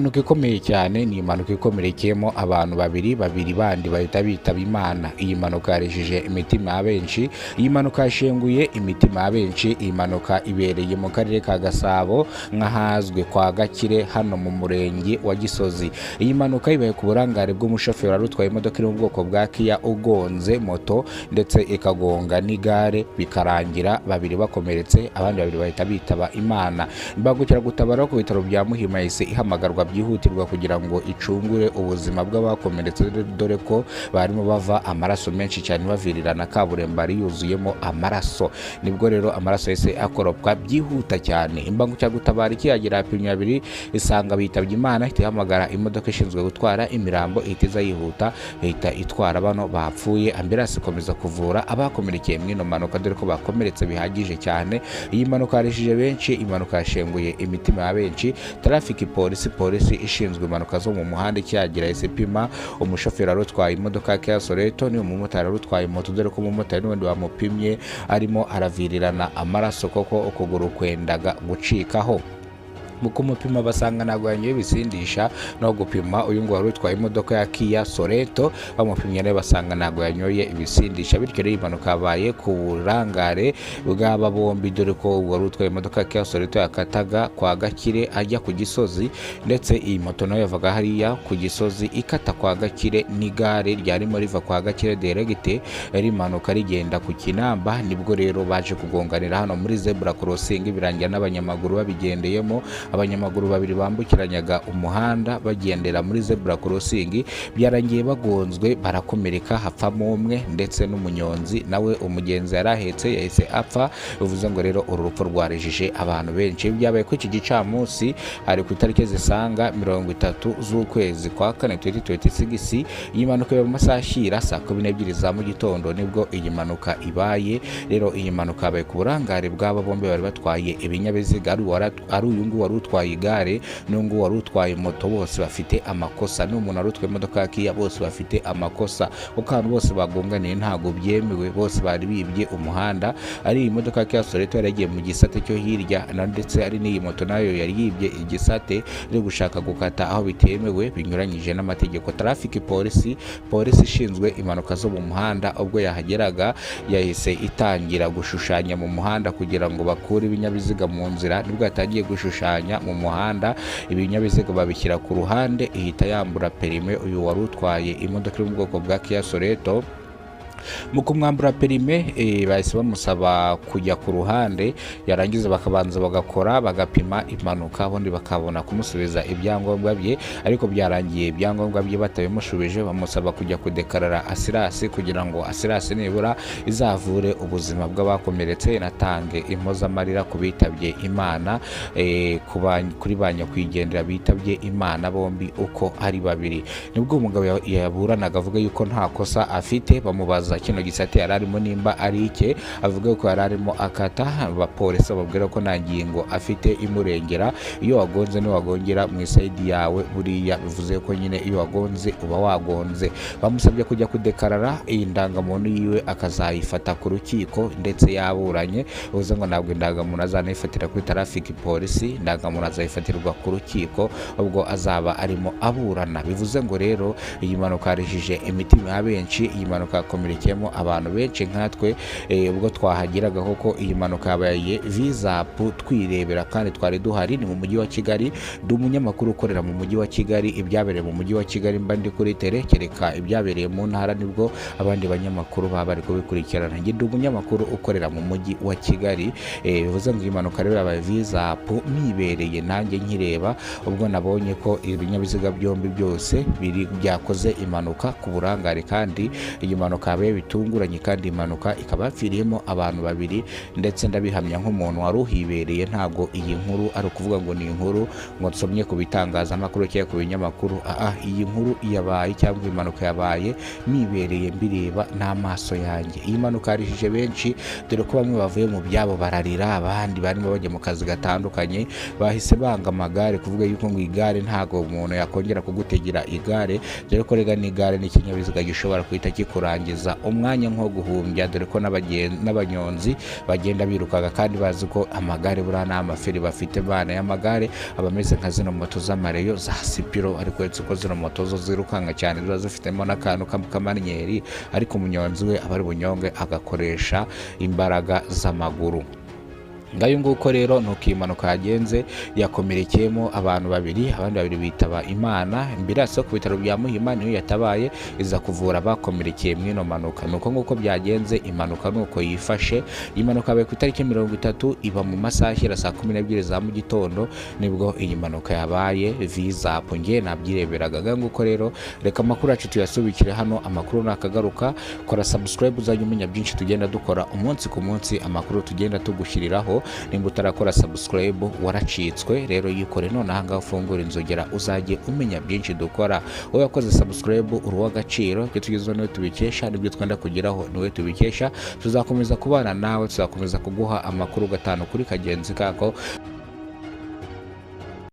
impanuka ikomeye cyane, ni impanuka ikomerekeyemo abantu babiri bandi bahita bitaba Imana. Iyi mpanuka yarijije imitima ya benshi, iyi mpanuka yashenguye imitima ya benshi. Iyi mpanuka ibereye mu karere ka Gasabo nk'ahazwi kwa Gakire hano mu murenge wa Gisozi. Iyi mpanuka ibaye ku burangare bw'umushoferi wari utwaye imodoka iri mu bwoko bwa Kia ugonze moto ndetse ikagonga n'igare, bikarangira babiri bakomeretse, abandi babiri bahita bitaba Imana. Imbangukiragutabara ku bitaro bya Muhima yahise ihamagarwa byihutirwa kugira ngo icungure ubuzima bw'abakomeretse, dore ko barimo bava amaraso menshi cyane bavirirana kaburimbo ari yuzuyemo amaraso. Nibwo rero amaraso yahise akoropwa byihuta cyane. Imbangukiragutabara ikihagera yapimye babiri isanga bitabye Imana, ihita ihamagara imodoka ishinzwe gutwara imirambo, ihita yihuta ihita itwara bano bapfuye. Ambulance ikomeza kuvura abakomerekeye mu ino mpanuka, dore ko bakomeretse bihagije cyane. Iyi mpanuka yarishije benshi, impanuka yashenguye imitima ya benshi. Traffic polisi ishinzwe impanuka zo mu muhanda ikihagera yahise ipima umushoferi wari utwaye imodoka ya Kia Soreto ni umumotari wari utwaye moto, dore ko umumotari n'ubundi bamupimye arimo aravirirana amaraso, koko ukuguru kwendaga gucikaho. Mu kumupima basanga ntabwo yanyoye ibisindisha, no gupima uyu ngo wari utwaye imodoka ya Kia Soreto bamupimye rero basanga ntabwo yanyoye ibisindisha. Bityo rero impanuka yabaye ku burangare bw'aba bombi, dore ko wari utwaye imodoka ya Kia Soreto yakataga kwa Gakire ajya ku Gisozi, ndetse iyi moto nayo yavaga hariya ku Gisozi ikata kwa Gakire, n'igare ryarimo riva kwa Gakire direct rimanuka rigenda ku Kinamba. Nibwo rero baje kugonganira hano muri zebra crossing, birangira n'abanyamaguru babigendeyemo. Abanyamaguru babiri bambukiranyaga umuhanda bagendera muri zebra crossing, byarangiye bagonzwe barakomereka, hapfamo umwe ndetse n'umunyonzi nawe umugenzi yarahetse yahise apfa. Bivuze ngo rero uru rupfu rwarijije abantu benshi. Byabaye ko iki gicamunsi ari ku itariki zisanga 30 z'ukwezi kwa 4 2026. Iyi mpanuka yo mu masaha ashira saa 12 za mu gitondo nibwo iyi mpanuka ibaye. Rero iyi mpanuka yabaye ku burangare bw'aba bombi bari batwaye ibinyabiziga, ari uyu nguyu wari utwaye igare n'ungu wari utwaye moto, bose bafite amakosa. N'umuntu wari utwaye imodoka ya Kia, bose bafite amakosa, kuko abantu bose bagonganiye ntago byemewe, bose bari bibye umuhanda. Ari iyi modoka ya Kia Soreto yaragiye mu gisate cyo hirya, ndetse ari n'iyi moto nayo yari yibye igisate iri gushaka gukata aho bitemewe binyuranyije n'amategeko. Traffic polisi ishinzwe impanuka zo mu muhanda ubwo yahageraga yahise itangira gushushanya mu muhanda kugira ngo bakure ibinyabiziga mu nzira. Nibwo yatangiye gushushanya mu muhanda, ibinyabiziga babishyira ku ruhande, ihita yambura perime uyu wari utwaye imodoka iri mu bwoko bwa Kia Soreto. Mu kumwambura perime bahise bamusaba kujya ku ruhande, yarangiza bakabanza bagakora bagapima impanuka, ubundi bakabona kumusubiza ibyangombwa bye. Ariko byarangiye ibyangombwa bye batabimushubije, bamusaba kujya kudekarara asirasi kugira ngo asirasi nibura izavure ubuzima bw'abakomeretse, inatange impozamarira ku bitabye Imana, kuri ba nyakwigendera bitabye Imana bombi uko ari babiri. Nibwo umugabo yaburanaga avuga yuko nta kosa afite, bamubaza kino gisate yararimo nimba ari ike, avuga ko yararimo akata. Abapolisi babwira ko nta ngingo afite imurengera, iyo wagonze no wagongera mu isaidi yawe, buriya bivuze ko nyine iyo wagonze uba wagonze. Bamusabye kujya kudekarara iyi ndangamuntu yiwe akazayifata ku rukiko, ndetse yaburanye. Bivuze ngo ntabwo indangamuntu azanifatira kuri traffic polisi, indangamuntu azayifatirwa ku rukiko ubwo azaba arimo aburana. Bivuze ngo rero iyi mpanuka yarijije imitima ya benshi, iyi mpanuka yakomerekeyemo abantu benshi nkatwe. Ubwo twahagiraga koko iyi mpanuka yabaye vizapu twirebera, kandi twari duhari. Ni mu mujyi wa Kigali, ndi umunyamakuru ukorera mu mujyi wa Kigali. Ibyabereye mu mujyi wa Kigali mba ndi kuri tele, kereka ibyabereye mu ntara nibwo abandi banyamakuru baba bari kubikurikirana. Njye ndi umunyamakuru ukorera mu mujyi wa Kigali. Bivuze ngo iyi mpanuka rero yabaye vizapu nibereye nanjye nkireba, ubwo nabonye ko ibinyabiziga byombi byose byakoze impanuka ku burangare, kandi iyi mpanuka yabaye bitunguranye, kandi impanuka ikaba yapfiriyemo abantu babiri. Ndetse ndabihamya nk'umuntu wari uhibereye, ntabwo iyi nkuru ari ukuvuga ngo ni inkuru ngo nsomye ku bitangazamakuru cyangwa ku binyamakuru. Iyi nkuru yabaye cyangwa impanuka yabaye nibereye mbireba n'amaso yanjye. Iyi mpanuka yarijije benshi, dore ko bamwe bavuye mu byabo bararira, abandi barimo bajya mu kazi gatandukanye bahise banga amagare, kuvuga yuko ngo igare ntago umuntu yakongera kugutegera igare, dore ko rega n'igare n'ikinyabiziga gishobora kuhita kikurangiza umwanya nko guhumbya, dore ko n'abanyonzi bagenda birukaga kandi bazi ko amagare buriya nta maferi bafite bana y'amagare abameze nka zino moto z'amareyo za sipiro, ariko uretse ko zino moto zo zirukanga cyane ziba zifitemo n'akantu k'amanyeri, ariko umunyonzi we aba ari bunyonge agakoresha imbaraga z'amaguru. ngayo nguko rero nuko iyi mpanuka yagenze, yakomerekeyemo abantu babiri, abandi babiri bitaba Imana. Ambulance ku bitaro bya Muhima niyo yatabaye iza kuvura abakomerekeye mu ino mpanuka. Nuko nguko byagenze, impanuka nuko yifashe. Iyi mpanuka yabaye ku itariki 30 iba mu masaha ya saa 12 za mu gitondo, nibwo iyi mpanuka yabaye. Visa nge nabyireberaga. Nguko rero reka amakuru yacu tuyasubikire hano, amakuru nakagaruka. Kora subscribe uzajya umenya byinshi tugenda dukora umunsi ku munsi, amakuru tugenda tugushyiriraho. Nimba utarakora subscribe waracitswe, rero yikore none aha ngaha ufungura inzogera uzajye umenya byinshi dukora. Wowe wakoze subscribe uri uw'agaciro, ibyo tugezeho niwe tubikesha, nibyo twenda kugeraho niwe tubikesha. Tuzakomeza kubana nawe, tuzakomeza kuguha amakuru gatanu kuri kagenzi kako.